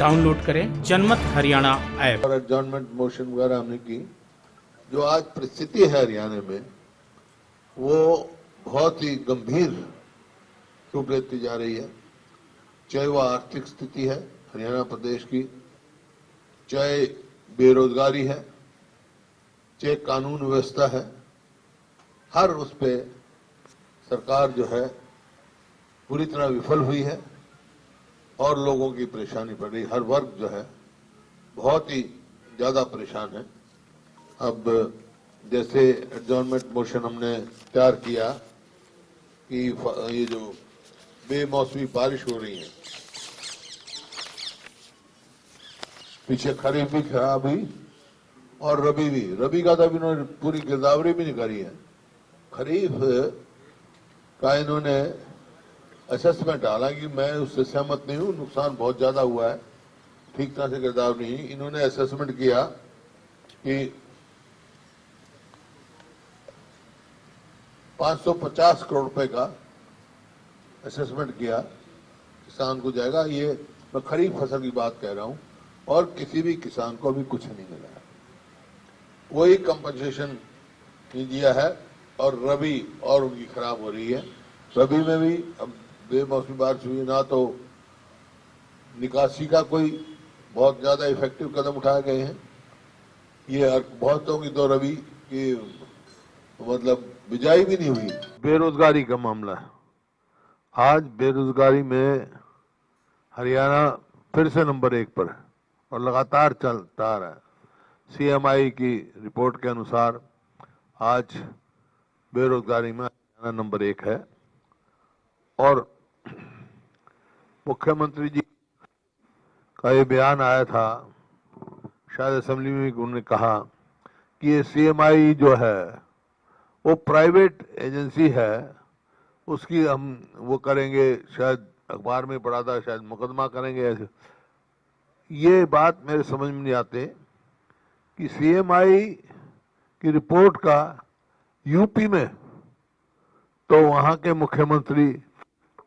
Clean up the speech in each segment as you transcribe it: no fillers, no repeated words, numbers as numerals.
Download करें जनमत Haryana app. और एडजॉर्नमेंट मोशन वगैरह हमने की। जो आज परिस्थिति है हरियाणा में वो बहुत ही गंभीर रूप लेती जा रही है। चाहे वो आर्थिक स्थिति है हरियाणा प्रदेश की, चाहे बेरोजगारी है, चाहे कानून व्यवस्था है, हर उस पे सरकार जो है पूरी तरह विफल हुई है और लोगों की परेशानी पड़ रही। हर वर्ग जो है बहुत ही ज्यादा परेशान है। अब जैसे एडजॉर्नमेंट मोशन हमने तैयार किया कि ये जो बेमौसमी बारिश हो रही है, पीछे खरीफ भी खराब हुई और रबी भी। रबी का तो अभी इन्होंने पूरी गिरदावरी भी नहीं करी है। खरीफ का इन्होंने असेसमेंट, हालांकि मैं उससे सहमत नहीं हूं, नुकसान बहुत ज्यादा हुआ है, ठीक तरह से गिरदावरी नहीं। इन्होंने असेसमेंट किया कि 550 करोड़ रुपए का असेसमेंट किया किसान को जाएगा। ये मैं खरीफ फसल की बात कह रहा हूं, और किसी भी किसान को अभी कुछ नहीं मिला है। वही कंपनसेशन दिया है और रबी और उनकी खराब हो रही है। रबी में भी अब बेमौसमी बारिश हुई ना, तो निकासी का कोई बहुत ज्यादा इफेक्टिव कदम उठाए गए हैं। ये बहुतों की तो रबी की मतलब बिजाई भी नहीं हुई। बेरोजगारी का मामला है। आज बेरोजगारी में हरियाणा फिर से नंबर 1 पर है और लगातार चलता रहा है। सीएमआई की रिपोर्ट के अनुसार आज बेरोजगारी में हरियाणा नंबर 1 है। और मुख्यमंत्री जी का ये बयान आया था, शायद असेंबली में उन्होंने कहा कि ये सीएमआई जो है वो प्राइवेट एजेंसी है, उसकी हम वो करेंगे, शायद अखबार में पढ़ा था, शायद मुकदमा करेंगे। ऐसे ये बात मेरे समझ में नहीं आते कि सीएमआई की रिपोर्ट का यूपी में तो वहां के मुख्यमंत्री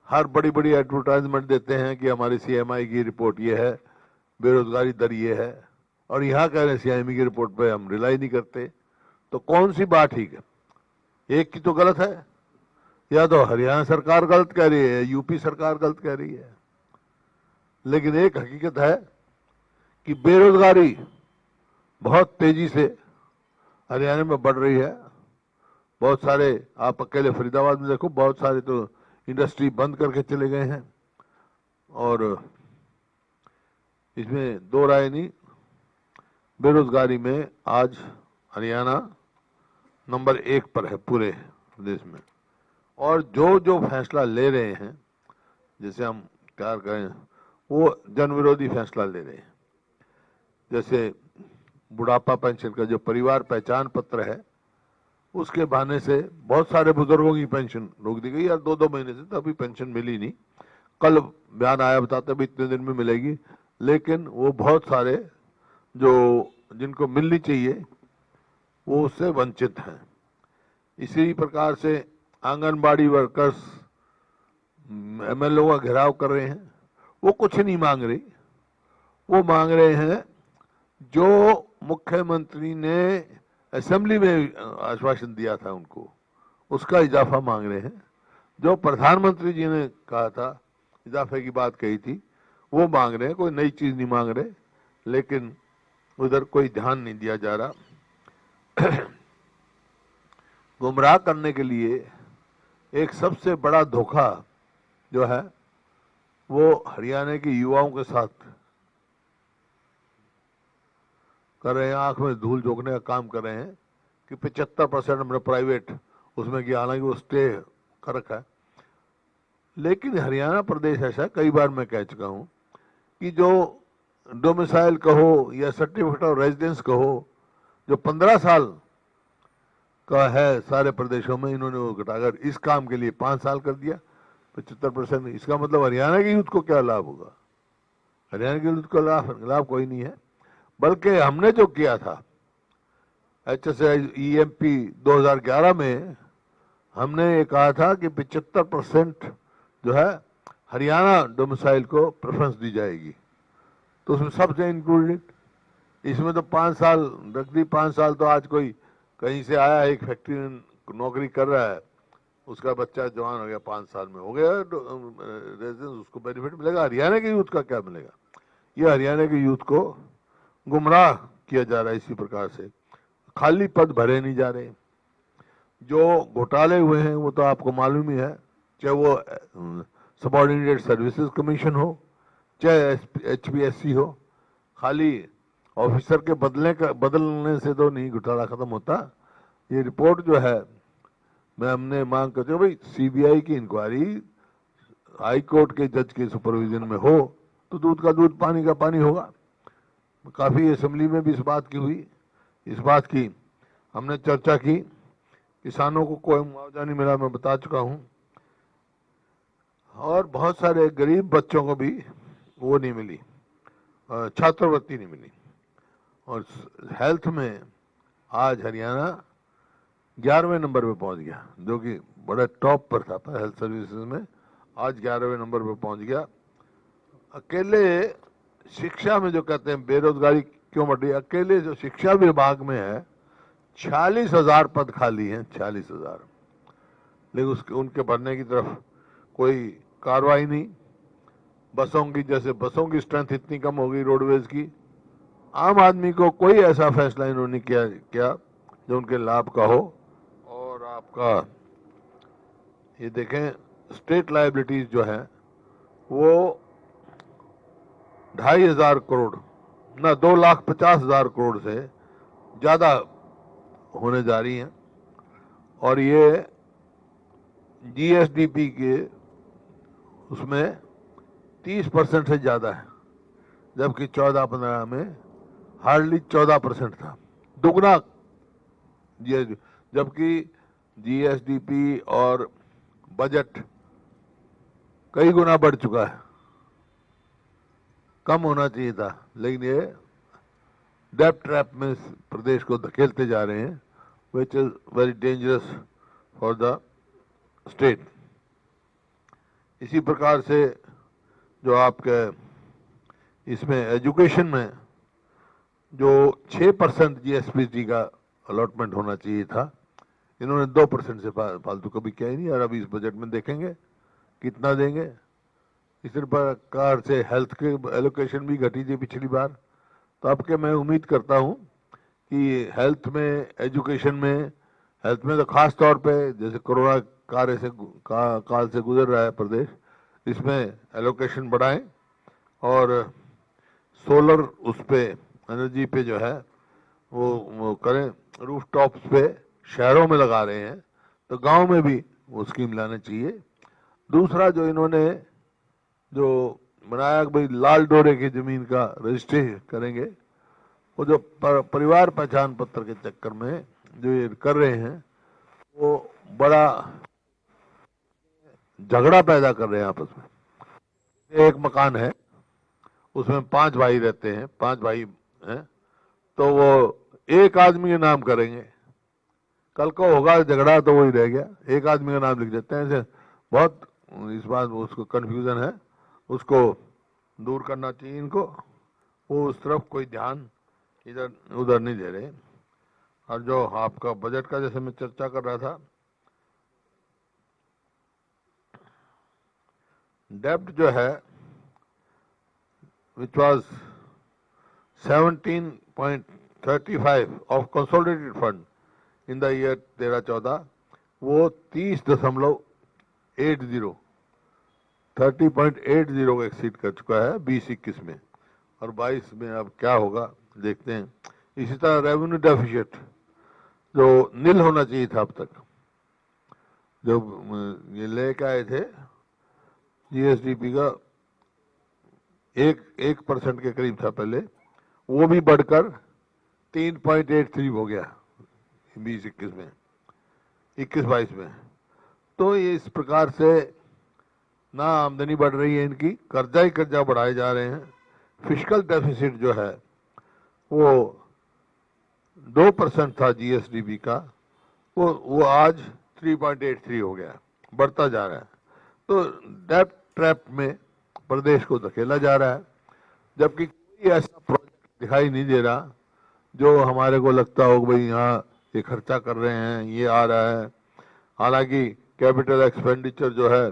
हर बड़ी बड़ी एडवर्टाइजमेंट देते हैं कि हमारी सीएमआई की रिपोर्ट ये है, बेरोजगारी दर ये है, और यहाँ कह रहे हैं सीएमआई की रिपोर्ट पे हम रिलाई नहीं करते। तो कौन सी बात ठीक है? एक की तो गलत है, या तो हरियाणा सरकार गलत कह रही है, यूपी सरकार गलत कह रही है। लेकिन एक हकीकत है कि बेरोजगारी बहुत तेजी से हरियाणा में बढ़ रही है। बहुत सारे, आप अकेले फरीदाबाद में देखो, बहुत सारे तो इंडस्ट्री बंद करके चले गए हैं, और इसमें दो राय नहीं। बेरोजगारी में आज हरियाणा नंबर 1 पर है पूरे देश में। और जो जो फैसला ले रहे हैं, जैसे हम क्या करें, वो जन विरोधी फैसला ले रहे हैं। जैसे बुढ़ापा पेंशन का जो परिवार पहचान पत्र है, उसके बहाने से बहुत सारे बुजुर्गों की पेंशन रोक दी गई। यार 2-2 महीने से तो अभी पेंशन मिली नहीं। कल बयान आया, बताते भी इतने दिन में मिलेगी, लेकिन वो बहुत सारे जो जिनको मिलनी चाहिए वो उससे वंचित हैं। इसी प्रकार से आंगनबाड़ी वर्कर्स एमएलओ का घेराव कर रहे हैं। वो कुछ नहीं मांग रही, वो मांग रहे हैं जो मुख्यमंत्री ने असेंबली में आश्वासन दिया था उनको, उसका इजाफा मांग रहे हैं। जो प्रधानमंत्री जी ने कहा था, इजाफे की बात कही थी, वो मांग रहे हैं। कोई नई चीज नहीं मांग रहे, लेकिन उधर कोई ध्यान नहीं दिया जा रहा। गुमराह करने के लिए एक सबसे बड़ा धोखा जो है वो हरियाणा के युवाओं के साथ कर रहे हैं। आंख में धूल झोंकने का काम कर रहे हैं कि 75% हमने प्राइवेट उसमें किया, हालांकि वो स्टे कर रखा है। लेकिन हरियाणा प्रदेश ऐसा, कई बार मैं कह चुका हूं, कि जो डोमिसाइल कहो या सर्टिफिकेट ऑफ रेजिडेंस कहो, जो 15 साल का है सारे प्रदेशों में, इन्होंने वो घटाकर इस काम के लिए 5 साल कर दिया, 75%। इसका मतलब हरियाणा के यूथ को क्या लाभ होगा? हरियाणा के यूथ को लाभ कोई नहीं है। बल्कि हमने जो किया था HSI EMP 2011 में, हमने ये कहा था कि 75% जो है हरियाणा डोमिसाइल को प्रेफरेंस दी जाएगी। तो उसमें सबसे इंक्लूडेड। इसमें तो 5 साल रख दी। 5 साल तो आज कोई कहीं से आया, एक फैक्ट्री में नौकरी कर रहा है, उसका बच्चा जवान हो गया, 5 साल में हो गया रेजिडेंस, उसको बेनिफिट मिलेगा। हरियाणा के यूथ का क्या मिलेगा? ये हरियाणा के यूथ को गुमराह किया जा रहा है। इसी प्रकार से खाली पद भरे नहीं जा रहे। जो घोटाले हुए हैं वो तो आपको मालूम ही है, चाहे वो सबऑर्डिनेटेड सर्विसेज कमीशन हो, चाहे HPSC हो। खाली ऑफिसर के बदलने से तो नहीं घोटाला खत्म होता। ये रिपोर्ट जो है, मैं हमने मांग करते हो भाई CBI की इंक्वायरी हाई कोर्ट के जज के सुपरविजन में हो तो दूध का दूध पानी का पानी होगा। काफी असेंबली में भी इस बात की हुई, इस बात की हमने चर्चा की। किसानों को कोई मुआवजा नहीं मिला, मैं बता चुका हूं, और बहुत सारे गरीब बच्चों को भी वो नहीं मिली, छात्रवृत्ति नहीं मिली। और हेल्थ में आज हरियाणा 11वें नंबर पे पहुंच गया, जो कि बड़ा टॉप पर था हेल्थ सर्विसेज में, आज 11वें नंबर पे पहुंच गया। अकेले शिक्षा में जो कहते हैं बेरोजगारी क्यों बढ़ रही है, अकेले जो शिक्षा विभाग में है 46,000 पद खाली हैं, 46,000, लेकिन उसके उनके भरने की तरफ कोई कार्रवाई नहीं। बसों की, जैसे बसों की स्ट्रेंथ इतनी कम हो गई रोडवेज की, आम आदमी को कोई ऐसा फैसला इन्होंने किया जो उनके लाभ का हो। और आपका ये देखें, स्टेट लायबिलिटीज जो है वो 2,500 करोड़ ना 2,50,000 करोड़ से ज्यादा होने जा रही हैं। और ये GSDP के उसमें 30% से ज्यादा है, जबकि 14-15 में हार्डली 14% था, दुगना GSDP। जबकि GSDP और बजट कई गुना बढ़ चुका है, कम होना चाहिए था, लेकिन ये डेब्ट ट्रैप में प्रदेश को धकेलते जा रहे हैं, which is very dangerous for the state. इसी प्रकार से जो आपके इसमें एजुकेशन में जो 6% GSPT का अलॉटमेंट होना चाहिए था, इन्होंने 2% से फालतू कभी किया ही नहीं। और अभी इस बजट में देखेंगे कितना देंगे। इसी प्रकार से हेल्थ के एलोकेशन भी घटी थी पिछली बार, तो अब के मैं उम्मीद करता हूं कि हेल्थ में, एजुकेशन में, हेल्थ में तो खास तौर पे जैसे कोरोना काल से गुजर रहा है प्रदेश, इसमें एलोकेशन बढ़ाएं। और सोलर उस पे एनर्जी पे जो है वो करें, रूफ टॉप्स पे शहरों में लगा रहे हैं, तो गांव में भी वो स्कीम लाना चाहिए। दूसरा जो इन्होंने जो बनाया भाई लाल डोरे की जमीन का रजिस्ट्री करेंगे, वो जो परिवार पहचान पत्र के चक्कर में जो ये कर रहे हैं वो बड़ा झगड़ा पैदा कर रहे हैं आपस में। एक मकान है, उसमें 5 भाई रहते हैं, 5 भाई हैं, तो वो एक आदमी के नाम करेंगे, कल को होगा झगड़ा तो वही रह गया, एक आदमी का नाम लिख देते हैं। ऐसे बहुत इस बात उसको कंफ्यूजन है, उसको दूर करना चाहिए इनको। वो उस तरफ कोई ध्यान इधर उधर नहीं दे रहे। और जो आपका बजट का जैसे मैं चर्चा कर रहा था, डेब्ट जो है which was 17.35 of consolidated fund in the year 13-14, वो 30.80 को एक्सीड कर चुका है 20-21 में। और 22 में अब क्या होगा देखते हैं। इसी तरह रेवेन्यू डेफिसिट जो नील होना चाहिए था अब तक, जो ये लेके आए थे GSDP का 1% के करीब था पहले, वो भी बढ़कर 3.83 हो गया 20-21 में, 21-22 में। तो ये इस प्रकार से ना आमदनी बढ़ रही है इनकी, कर्जा ही कर्जा बढ़ाए जा रहे हैं। फिस्कल डेफिसिट जो है वो 2% था GSDP का, वो आज 3.83 हो गया, बढ़ता जा रहा है। तो डेब्ट ट्रैप में प्रदेश को धकेला जा रहा है, जबकि कोई कोई ऐसा प्रोजेक्ट दिखाई नहीं दे रहा जो हमारे को लगता हो कि भाई यहाँ ये खर्चा कर रहे हैं, ये आ रहा है। हालांकि कैपिटल एक्सपेंडिचर जो है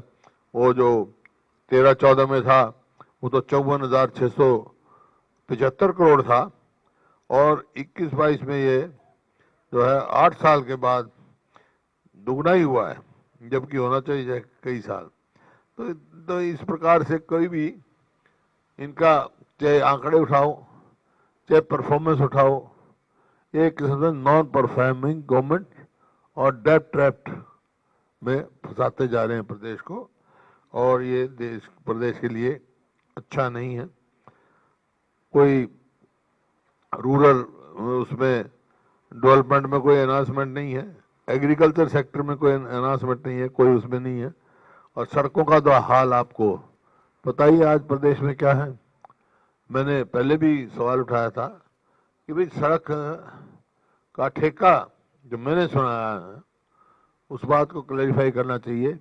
वो जो 13-14 में था वो तो 54,675 करोड़ था, और 21-22 में ये जो है 8 साल के बाद दुगना ही हुआ है, जबकि होना चाहिए कई साल। तो इस प्रकार से कोई भी इनका चाहे आंकड़े उठाओ चाहे परफॉर्मेंस उठाओ, एक किस्म से नॉन परफॉर्मिंग गवर्नमेंट और डेट ट्रैप्ड में फंसाते जा रहे हैं प्रदेश को, और ये प्रदेश के लिए अच्छा नहीं है। कोई रूरल उसमें डेवलपमेंट में कोई अनाउंसमेंट नहीं है, एग्रीकल्चर सेक्टर में कोई अनाउंसमेंट नहीं है, कोई उसमें नहीं है। और सड़कों का तो हाल आपको पता ही आज प्रदेश में क्या है। मैंने पहले भी सवाल उठाया था कि भाई सड़क का ठेका जो मैंने सुना है उस बात को क्लैरिफाई करना चाहिए।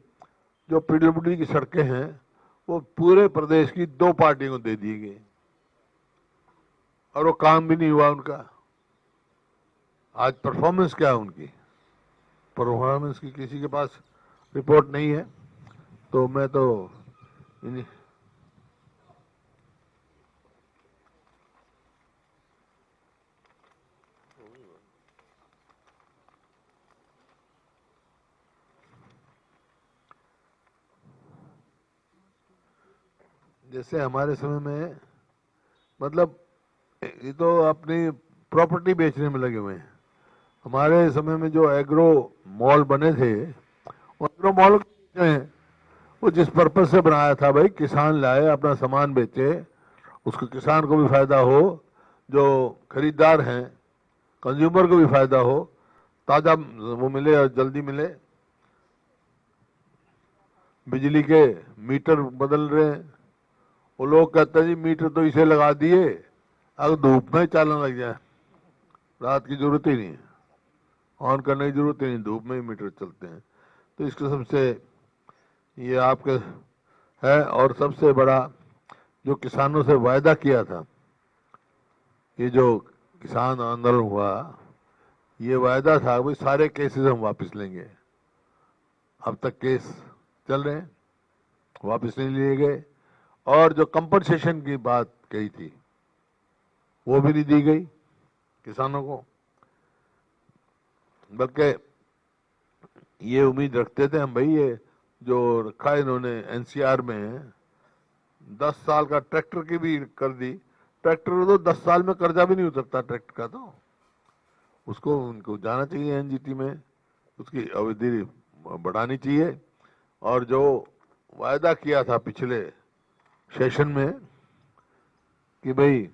जो पीडब्ल्यूडी की सड़कें हैं वो पूरे प्रदेश की 2 पार्टियों को दे दी गई और वो काम भी नहीं हुआ उनका। आज परफॉर्मेंस क्या है उनकी? परफॉर्मेंस की किसी के पास रिपोर्ट नहीं है। तो मैं तो जैसे हमारे समय में, मतलब ये तो अपनी प्रॉपर्टी बेचने में लगे हुए हैं। हमारे समय में जो एग्रो मॉल बने थे, वो एग्रो मॉल वो जिस पर्पज से बनाया था भाई किसान लाए अपना सामान बेचे, उसको किसान को भी फायदा हो, जो खरीदार हैं कंज्यूमर को भी फायदा हो, ताजा वो मिले और जल्दी मिले। बिजली के मीटर बदल रहे हैं, वो लोग कहते हैं जी मीटर तो इसे लगा दिए अगर धूप में चलने लग जाए, रात की जरूरत ही नहीं है, ऑन करने की जरूरत ही नहीं, धूप में ही मीटर चलते हैं। तो इस किस्म से ये आपके है। और सबसे बड़ा जो किसानों से वायदा किया था, ये जो किसान आंदोलन हुआ, ये वायदा था भाई सारे केसेस हम वापस लेंगे। अब तक केस चल रहे हैं, वापस नहीं लिए गए। और जो कंपनसेशन की बात कही थी वो भी नहीं दी गई किसानों को, बल्कि ये उम्मीद रखते थे हम भाई ये जो रखा है इन्होंने एनसीआर में 10 साल का ट्रैक्टर की भी कर दी। ट्रैक्टर तो 10 साल में कर्जा भी नहीं उतरता ट्रैक्टर का, तो उसको उनको जाना चाहिए एनजीटी में, उसकी अवधि बढ़ानी चाहिए। और जो वायदा किया था पिछले सेशन में कि भाई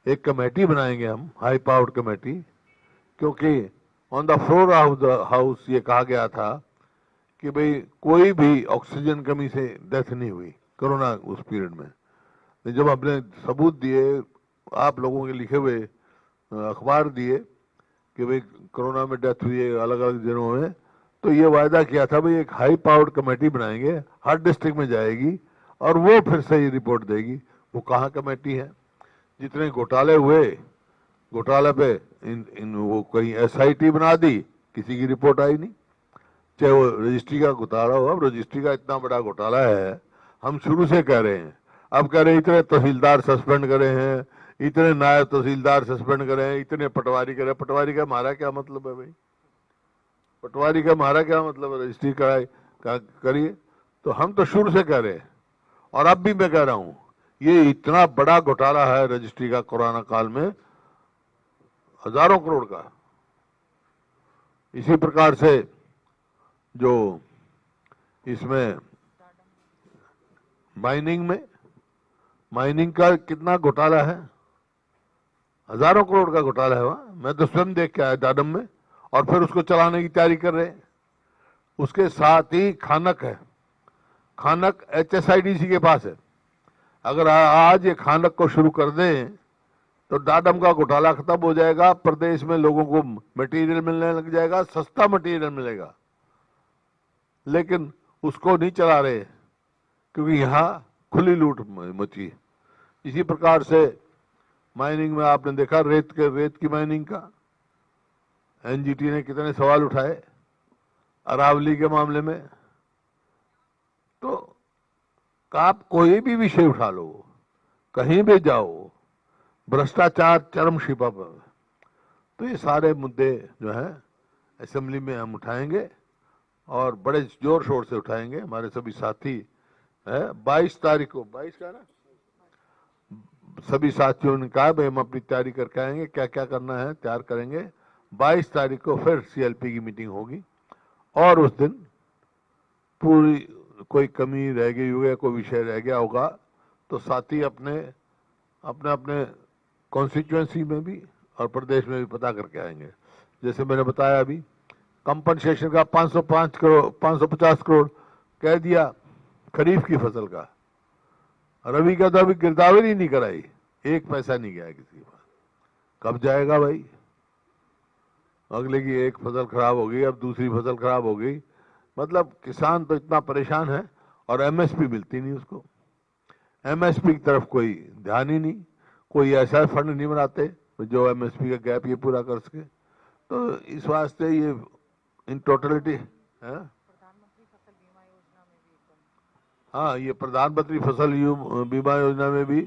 एक कमेटी बनाएंगे हम, हाई पावर्ड कमेटी, क्योंकि on the floor of the house ये कहा गया था कि भाई कोई भी ऑक्सीजन कमी से डेथ नहीं हुई कोरोना उस पीरियड में। जब आपने सबूत दिए, आप लोगों के लिखे हुए अखबार दिए कि भाई कोरोना में डेथ हुई है अलग अलग दिनों में, तो ये वायदा किया था भाई एक हाई पावर्ड कमेटी बनाएंगे, हर डिस्ट्रिक्ट में जाएगी और वो फिर से ये रिपोर्ट देगी। वो कहाँ कमेटी है? जितने घोटाले हुए, घोटाले पे इन वो कहीं एसआईटी बना दी, किसी की रिपोर्ट आई नहीं। चाहे वो रजिस्ट्री का घोटाला हो, अब रजिस्ट्री का इतना बड़ा घोटाला है, हम शुरू से कह रहे हैं। अब कह रहे हैं इतने तहसीलदार सस्पेंड करे हैं, इतने नायब तहसीलदार सस्पेंड करे हैं, इतने पटवारी करे। पटवारी का हमारा क्या मतलब है भाई? पटवारी का हमारा क्या मतलब है? रजिस्ट्री कराए करिए। तो हम तो शुरू से कह रहे हैं, और अब भी मैं कह रहा हूं, ये इतना बड़ा घोटाला है रजिस्ट्री का कोरोना काल में, हजारों करोड़ का। इसी प्रकार से जो इसमें माइनिंग का कितना घोटाला है, हजारों करोड़ का घोटाला है वहां। मैं तो स्वयं देख के आया डाडम में, और फिर उसको चलाने की तैयारी कर रहे हैं। उसके साथ ही खानक है, खानक एचएसआईडीसी के पास है। अगर आज ये खानक को शुरू कर दें तो डाडम का घोटाला खत्म हो जाएगा, प्रदेश में लोगों को मटेरियल मिलने लग जाएगा, सस्ता मटेरियल मिलेगा। लेकिन उसको नहीं चला रहे क्योंकि यहाँ खुली लूट मची। इसी प्रकार से माइनिंग में आपने देखा रेत की माइनिंग का एनजीटी ने कितने सवाल उठाए, अरावली के मामले में। तो आप कोई भी विषय उठा लो, कहीं भी जाओ, भ्रष्टाचार चरम सीमा पर। तो ये सारे मुद्दे जो है असेंबली में हम उठाएंगे और बड़े जोर शोर से उठाएंगे। हमारे सभी साथी है 22 तारीख को, 22 का ना, सभी साथियों ने कहा भाई हम अपनी तैयारी करके आएंगे, क्या क्या करना है तैयार करेंगे। 22 तारीख को फिर सीएलपी की मीटिंग होगी और उस दिन पूरी कोई कमी रह गई होगी, कोई विषय रह गया होगा तो साथी अपने अपने अपने कॉन्स्टिट्यूएंसी में भी और प्रदेश में भी पता करके आएंगे। जैसे मैंने बताया अभी कंपनसेशन का 505 करोड़ 550 करोड़ कह दिया खरीफ की फसल का, रवि का तो अभी गिरदावरी नहीं कराई, एक पैसा नहीं गया किसी के पास। कब जाएगा भाई? अगले की एक फसल खराब हो गई, अब दूसरी फसल खराब हो गई, मतलब किसान तो इतना परेशान है और एमएसपी मिलती नहीं उसको। एमएसपी की तरफ कोई ध्यान ही नहीं, कोई ऐसा फंड नहीं बनाते जो एमएसपी का गैप ये पूरा कर सके। तो इस वास्ते ये इन टोटलिटी है। हाँ, ये प्रधानमंत्री फसल बीमा योजना में भी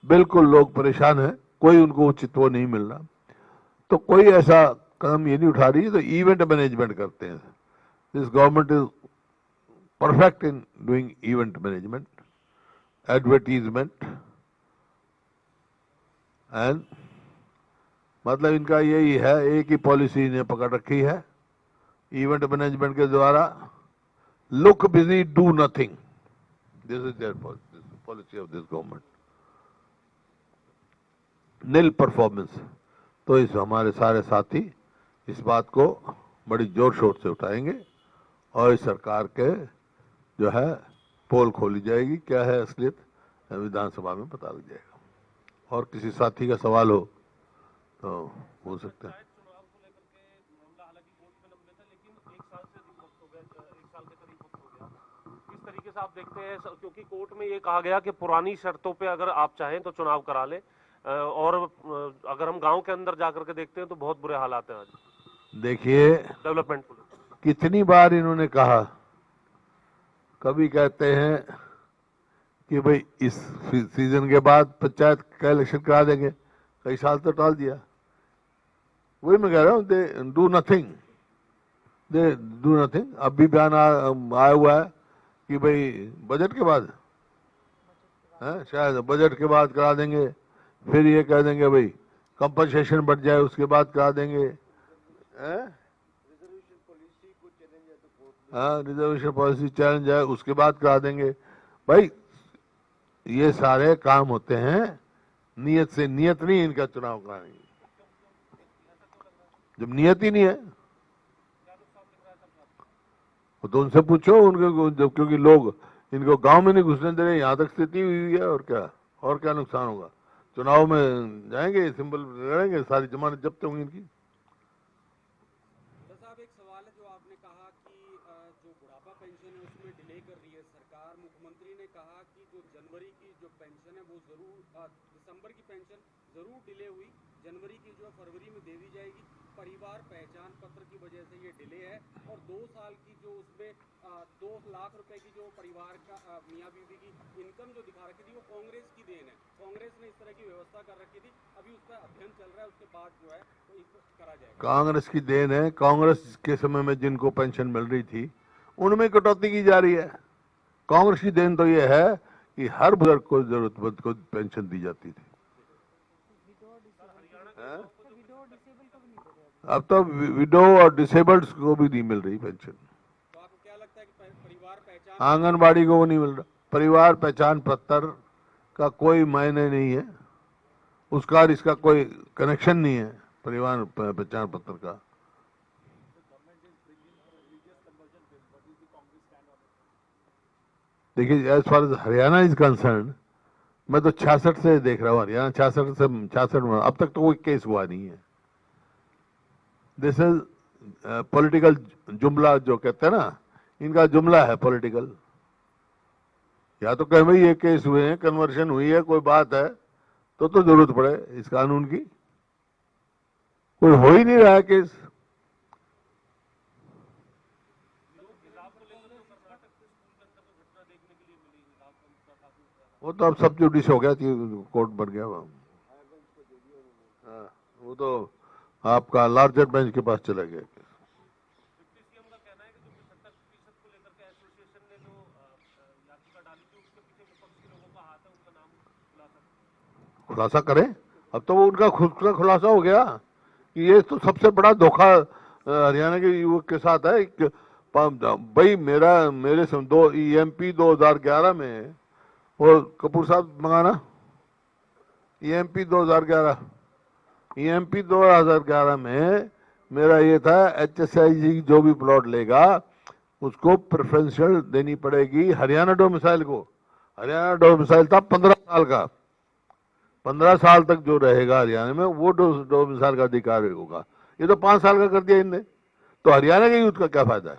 बिल्कुल लोग परेशान हैं, कोई उनको उचित वो नहीं मिल रहा। तो कोई ऐसा कदम ये नहीं उठा रही है। तो इवेंट मैनेजमेंट करते हैं। This government is perfect in doing event management, advertisement and मतलब इनका यही है, एक ही पॉलिसी इन्हें पकड़ रखी है इवेंट मैनेजमेंट के द्वारा। Look busy, do nothing, this is their policy of this government. Nil performance. तो इस हमारे सारे साथी इस बात को बड़ी जोर शोर से उठाएंगे और इस सरकार के जो है पोल खोली जाएगी, क्या है असलियत विधानसभा में पता लग जाएगा। और किसी साथी का सवाल हो तो हो सकता है। चुनाव को लेकर के मामला हालांकि कोर्ट में लंबे था, लेकिन एक साल से अधिक वक्त हो गया, एक साल के करीब वक्त हो गया। किस तरीके से आप देखते हैं, क्योंकि कोर्ट में ये कहा गया कि पुरानी शर्तों पे अगर आप चाहें तो चुनाव करा लें, और अगर हम गांव के अंदर जाकर के देखते हैं तो बहुत बुरे हालात हैं आज। देखिए डेवलपमेंट को कितनी बार इन्होंने कहा, कभी कहते हैं कि भाई इस सीजन के बाद पंचायत का इलेक्शन करा देंगे, कई साल तो टाल दिया। वही मैं कह रहा हूँ, they do nothing, they do nothing. अब भी बयान आया हुआ है कि भाई बजट के बाद है, शायद बजट के बाद करा देंगे। फिर ये कह देंगे भाई कंपनसेशन बढ़ जाए उसके बाद करा देंगे। हाँ, रिजर्वेशन पॉलिसी चैलेंज है उसके बाद करा देंगे। भाई ये सारे काम होते हैं नियत से। नियत नहीं इनका चुनाव कराने की, जब नियत ही नहीं है तो उनसे पूछो उनके, जब क्योंकि लोग इनको गांव में नहीं घुसने दे रहे, यहाँ तक स्थिति हुई है। और क्या नुकसान होगा? चुनाव में जाएंगे, सिंबल लड़ेंगे, सारी जमानत जब्त होंगी इनकी। साहब एक सवाल है, जो आपने कहा कि जो बुढ़ापा पेंशन है उसमें डिले कर रही है सरकार। मुख्यमंत्री ने कहा कि जो जनवरी की जो पेंशन है वो जरूर, दिसंबर की पेंशन जरूर डिले हुई, जनवरी की जो फरवरी में दे दी जाएगी। परिवार पहचान पत्र की वजह से ये डिले है। और 2 साल की जो उसमें 2 लाख रुपए की जो परिवार का मियाँ बीवी की इनकम जो दिखा रखी थी वो कांग्रेस की देन है। कांग्रेस ने इस तरह की व्यवस्था कर रखी थी, अभी उसका अध्ययन चल रहा है, उसके बाद जो है तो इसको करा जाएगा। कांग्रेस की देन है। कांग्रेस के समय में जिनको पेंशन मिल रही थी उनमें कटौती की जा रही है। कांग्रेस की देन तो ये है कि हर बुजुर्ग को जरूरतमंद को पेंशन दी जाती थी। अब तो विडो और डिसेबल्ड को भी नहीं मिल रही पेंशन। तो आपको क्या लगता है कि परिवार पहचान, आंगनबाड़ी को वो नहीं मिल रहा। परिवार पहचान पत्र का कोई मायने नहीं है, उसका और इसका कोई कनेक्शन नहीं है परिवार पहचान पत्र का। देखिए, as far as Haryana is concern, मैं तो 66 से देख रहा हूँ, हरियाणा 66 में अब तक तो कोई केस हुआ नहीं है। दिस इज पॉलिटिकल जुमला जो कहते हैं ना, इनका जुमला है पॉलिटिकल। या तो कहें भाई ये केस हुए हैं, कन्वर्शन हुई है, कोई बात है, तो जरूरत पड़े इस कानून की। कोई हो ही नहीं रहा है केस। वो तो अब सब जुडिस हो गया, कोर्ट बन गया वो। हाँ, वो तो आपका लार्जर बेंच के पास चला गया। डिप्टी सीएम का कहना है कि जो 75% को लेकर के एसोसिएशन ने जो याचिका डाली थी उसके पीछे विपक्ष के लोगों का हाथ है, उनका नाम खुलासा करें। अब तो वो उनका खुद का खुलासा हो गया कि ये तो सबसे बड़ा धोखा हरियाणा के युवक के साथ है। भाई मेरे दो EMP 2011 में, वो कपूर साहब मंगाना, EMP 2011 में मेरा ये था HSIG जो भी प्लॉट लेगा उसको प्रेफरेंशियल देनी पड़ेगी हरियाणा डोमिसाइल को। हरियाणा डोमिसाइल था 15 साल का, 15 साल तक जो रहेगा हरियाणा में वो डोमिसाइल का अधिकार होगा। ये तो 5 साल का कर दिया इनने, तो हरियाणा के यूथ का क्या फायदा है?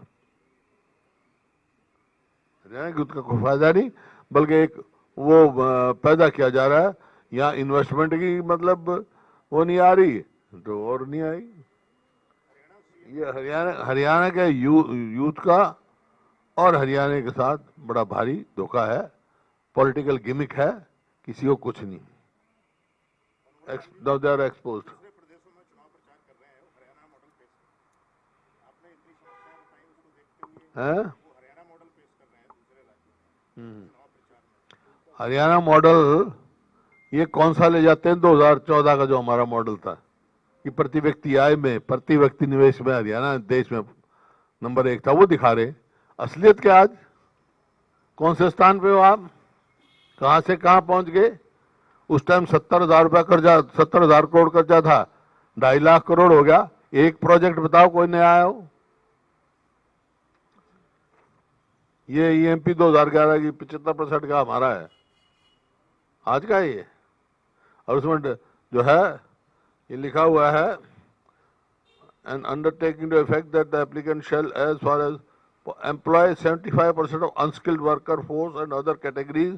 हरियाणा के यूथ का कोई फायदा नहीं, बल्कि एक वो पैदा किया जा रहा है। यहाँ इन्वेस्टमेंट की मतलब वो नहीं आ रही तो और नहीं आई। ये हरियाणा के यूथ का और हरियाणा के साथ बड़ा भारी धोखा है, पॉलिटिकल गिमिक है, किसी को कुछ नहीं। They are exposed. Haryana model ये कौन सा ले जाते हैं? 2014 का जो हमारा मॉडल था कि प्रति व्यक्ति आय में, प्रति व्यक्ति निवेश में हरियाणा देश में नंबर 1 था, वो दिखा रहे। असलियत क्या आज? कौन से स्थान पे हो आप? कहां से कहां पहुंच गए? उस टाइम 70,000 रुपया कर्जा, 70,000 करोड़ कर्जा था, 2.5 लाख करोड़ हो गया। एक प्रोजेक्ट बताओ कोई नया आया हो? ये EMP 2011 की 75% का हमारा है आज का ये। और उसमें जो है ये लिखा हुआ है, an undertaking to effect that the applicant shall as far as employ 75% of unskilled worker force and other categories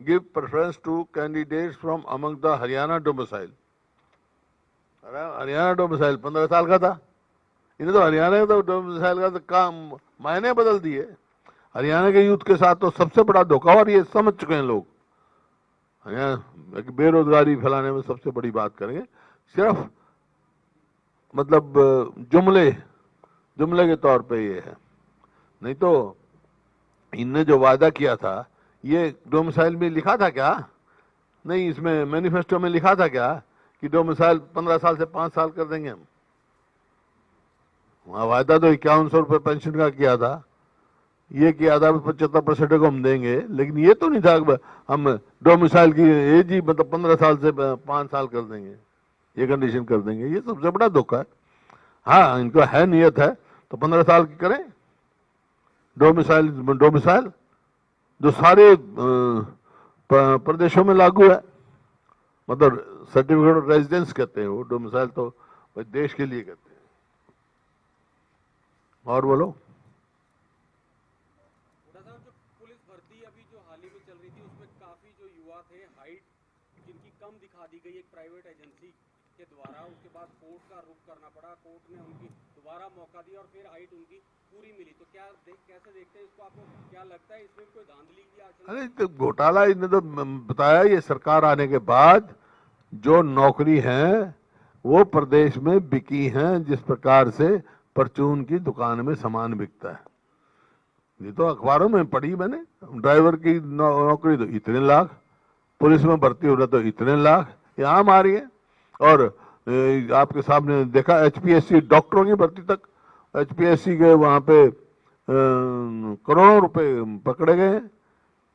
give preference to candidates from among the Haryana domicile। Haryana domicile 15 साल का था, इन्हें तो हरियाणा का तो डोमिसाइल का तो काम मायने बदल दिए। हरियाणा के यूथ के साथ तो सबसे बड़ा धोखा, और ये समझ चुके हैं लोग। बेरोजगारी फैलाने में सबसे बड़ी बात करेंगे, सिर्फ मतलब जुमले के तौर पे ये है, नहीं तो इनने जो वादा किया था, ये डोमिसाइल में लिखा था क्या? नहीं, इसमें मैनिफेस्टो में लिखा था क्या कि डोमिसाइल 15 साल से 5 साल कर देंगे हम? वहां वायदा तो 5100 रुपये पेंशन का किया था, ये किया था 75% को हम देंगे, लेकिन ये तो नहीं था कि हम डोमिसाइल की एज ही मतलब 15 साल से 5 साल कर देंगे, ये कंडीशन कर देंगे। ये सबसे बड़ा धोखा है। हाँ, इनको है नियत है तो 15 साल की करें। डोमिसाइल जो सारे प्रदेशों में लागू है, मतलब सर्टिफिकेट ऑफ रेजिडेंस कहते हैं वो, डोमिसाइल तो देश के लिए कहते हैं। और बोलो। साहब, जो पुलिस भर्ती अभी जो हाल ही में चल रही थी उसमें काफी जो युवा थे, हाइट जिनकी कम दिखा दी गई एक प्राइवेट एजेंसी के द्वारा, उसके बाद कोर्ट का रुख करना पड़ा, कोर्ट ने उनकी दोबारा मौका दिया और फिर हाइट उनकी पूरी मिली। तो कैसे देखते हैं इसको? आपको क्या लगता है इसमें कोई धांधली की आशंका? अरे तो घोटाला इन्हें तो बताया, ये सरकार आने के बाद जो नौकरी है वो प्रदेश में बिकी हैं जिस प्रकार से परचून की दुकान में सामान बिकता है। ये तो अखबारों में पढ़ी मैंने। ड्राइवर की नौकरी तो इतने लाख, पुलिस में भर्ती हो रहा तो इतने लाख, ये आम आ रही है। और आपके सामने देखा HPSC डॉक्टरों की भर्ती तक, HPSC के वहां पे करोड़ों रुपए पकड़े गए हैं।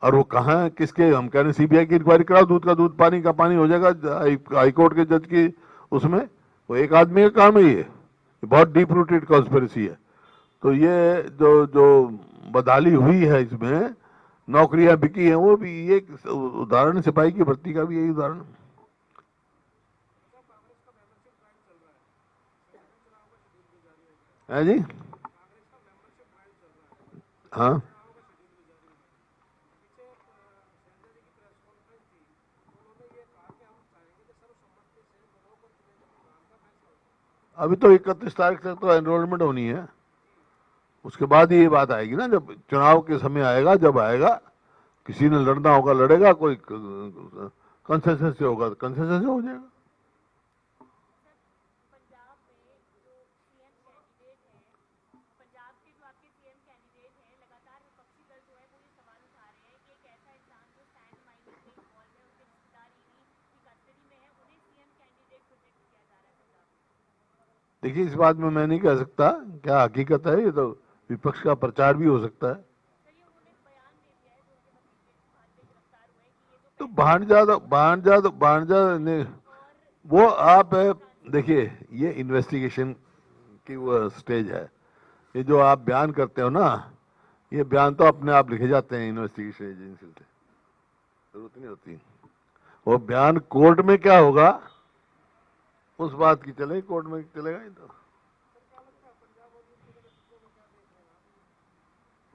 और वो कहाँ है, किसके? हम कह रहे CBI की इंक्वायरी कराओ, दूध का दूध पानी का पानी हो जाएगा हाईकोर्ट के जज की उसमें। वो एक आदमी का काम है, ये बहुत डीप रूटेड कॉन्स्पिरेसी है। तो ये जो बदहाली हुई है, इसमें नौकरियां बिकी हैं, वो भी ये उदाहरण, सिपाही की भर्ती का भी यही उदाहरण है जी। हाँ, अभी तो 31 तारीख तक तो एनरोलमेंट होनी है, उसके बाद ये बात आएगी ना, जब चुनाव के समय आएगा, जब आएगा किसी ने लड़ना होगा लड़ेगा, कोई कंसेंसस से होगा तो कंसेंसस से हो जाएगा। पंजाब में जो सीएम कैंडिडेट हैं, पंजाब के जो आपके सीएम कैंडिडेट हैं, लगातार विपक्षी दल जो है वो ये सवाल उठा रहे हैं कि एक ऐसा इंसान जो सैंड माइनिंग में इन्वॉल्व है, उनके रिश्तेदार ईडी की कस्टडी में है, उन्हें सीएम कैंडिडेट प्रोजेक्ट किया जा रहा है पंजाब में। देखिए, इस बात में मैं नहीं कह सकता क्या हकीकत है, ये तो विपक्ष का प्रचार भी हो सकता है। सर ये उन्होंने एक बयान दे दिया है जो उनके भतीजे हाल में गिरफ्तार हुए हैं कि ये जो तो भांजा ने वो आप देखिए, ये इन्वेस्टिगेशन की वो स्टेज है। ये जो आप बयान करते हो ना, ये बयान तो अपने आप लिखे जाते हैं इन्वेस्टिगेशन एजेंसी से, जरूरत नहीं होती। वो बयान कोर्ट में क्या होगा उस बात की चलेगी, कोर्ट में चलेगा ही तो।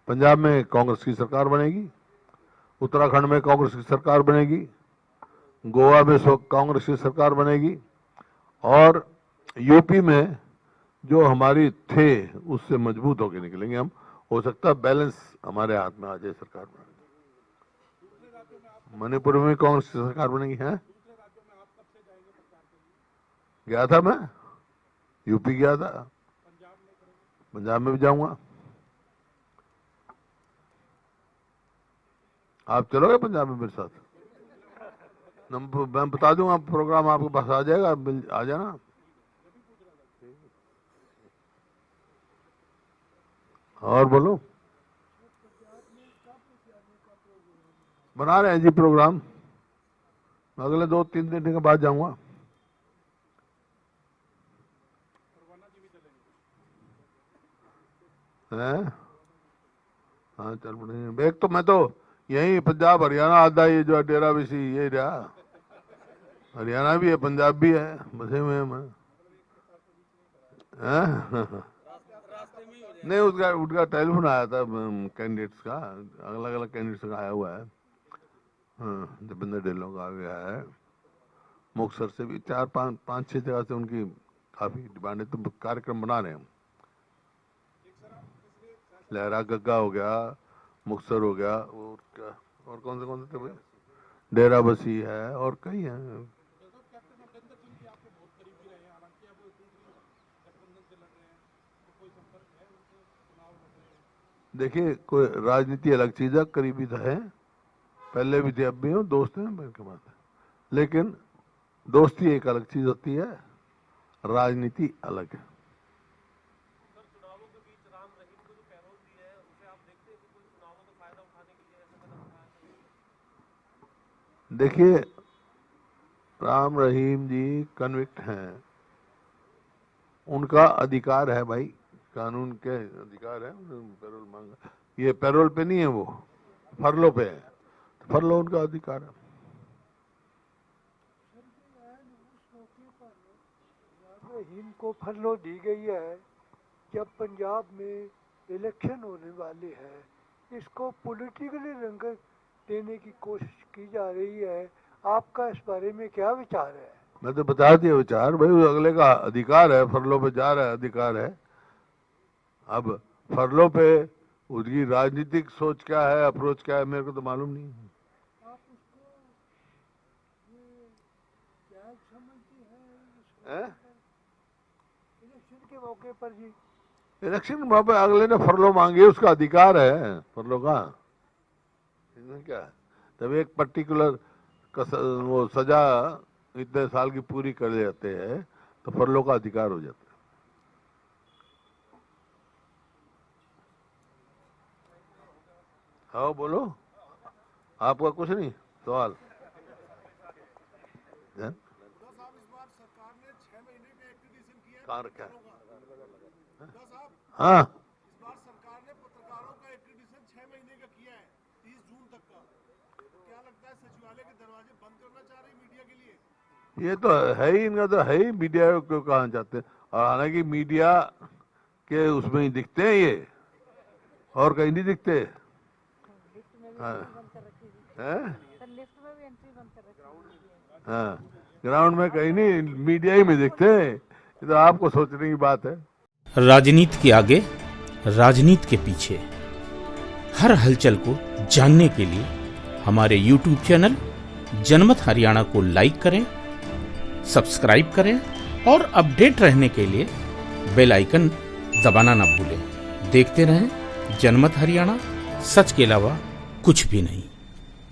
पंजाब में कांग्रेस की सरकार बनेगी, उत्तराखंड में कांग्रेस की सरकार बनेगी, गोवा में कांग्रेस की सरकार बनेगी, और यूपी में जो हमारी थे उससे मजबूत होकर निकलेंगे हम। हो सकता है बैलेंस हमारे हाथ में आ जाए सरकार में। मणिपुर में कांग्रेस की सरकार बनेगी है। गया था मैं, यूपी गया था, पंजाब में भी जाऊंगा। आप चलोगे पंजाब में मेरे साथ? मैं बता दूंगा, प्रोग्राम आपके पास आ जाएगा, आ जाना। और बोलो, बना रहे हैं जी प्रोग्राम, अगले 2-3 दिन के बाद जाऊंगा। हैं? हाँ चल पड़ेंगे। एक तो मैं तो यही पंजाब हरियाणा आधा, ये जो डेरा बसी ये रहा, हरियाणा भी है पंजाब भी है, बसे हुए हैं मैं। नहीं, उसका टेलीफोन आया था कैंडिडेट्स का, अलग अलग कैंडिडेट्स का आया हुआ है। हाँ, दीपेंद्र ढिल्लों का आ गया है, मुक्तसर से भी 4-5-6 जगह से उनकी काफी डिमांड है, तो कार्यक्रम बना रहे हैं हम। लहरा गग्गा हो गया, मुक्तसर हो गया, और कौन से थे भाई, डेरा बसी है, और कई हैं। देखिए, कोई राजनीति अलग चीज है, करीबी तो है, पहले भी थे अब भी हो, दोस्त हैं मेरे के बात है। लेकिन दोस्ती एक अलग चीज होती है, राजनीति अलग है। सर चुनावों के बीच राम रहीम को जो पैरोल दी है उसे आप देखते हैं कि कोई चुनावों का फायदा उठाने के लिए ऐसा कदम उठाया है? देखिए, राम रहीम जी कन्विक्ट हैं, उनका अधिकार है भाई, कानून के अधिकार है, पैरोल मांगा। ये पैरोल पे नहीं है, वो फरलो पे है, तो फरलो उनका अधिकार है। रहीम को फरलो दी गई है जब पंजाब में इलेक्शन होने वाले हैं, इसको पॉलिटिकली रंगत देने की कोशिश की जा रही है। आपका इस बारे में क्या विचार है? मैं तो बता दिया विचार भाई, अगले का अधिकार है, फरलो पे जा रहा है, अधिकार है। अब फरलो पे उसकी राजनीतिक सोच क्या है, अप्रोच क्या है, मेरे को तो मालूम नहीं है। आप उसको ये क्या समझते हैं इलेक्शन के मौके पर जी? इलेक्शन वहां पे अगले ने फरलो मांगी, उसका अधिकार है फरलो का। इसमें क्या है, जब एक पर्टिकुलर वो सजा इतने साल की पूरी कर जाते हैं तो फरलो का अधिकार हो जाता है। हाँ बोलो, आपका कुछ नहीं सवाल? कहाँ रखा है? हाँ, इस बार सरकार ने पत्रकारों का एक्रीडिशन 6 महीने का किया है, 30 जून तक का। तो क्या लगता है सचिवालय के दरवाजे बंद करना चाह रही मीडिया के लिए? ये तो है ही, इनका तो है ही, मीडिया को कहाँ चाहते हैं। और हालांकि मीडिया के उसमें ही दिखते हैं ये, और कहीं नहीं दिखते। हाँ, ग्राउंड में कहीं नहीं, मीडिया ही में दिखते हैं। ये तो आपको सोचने की बात है। राजनीति के आगे, राजनीति के पीछे, हर हलचल को जानने के लिए हमारे YouTube चैनल जनमत हरियाणा को लाइक करें, सब्सक्राइब करें और अपडेट रहने के लिए बेल आइकन दबाना ना भूलें। देखते रहें जनमत हरियाणा, सच के अलावा कुछ भी नहीं।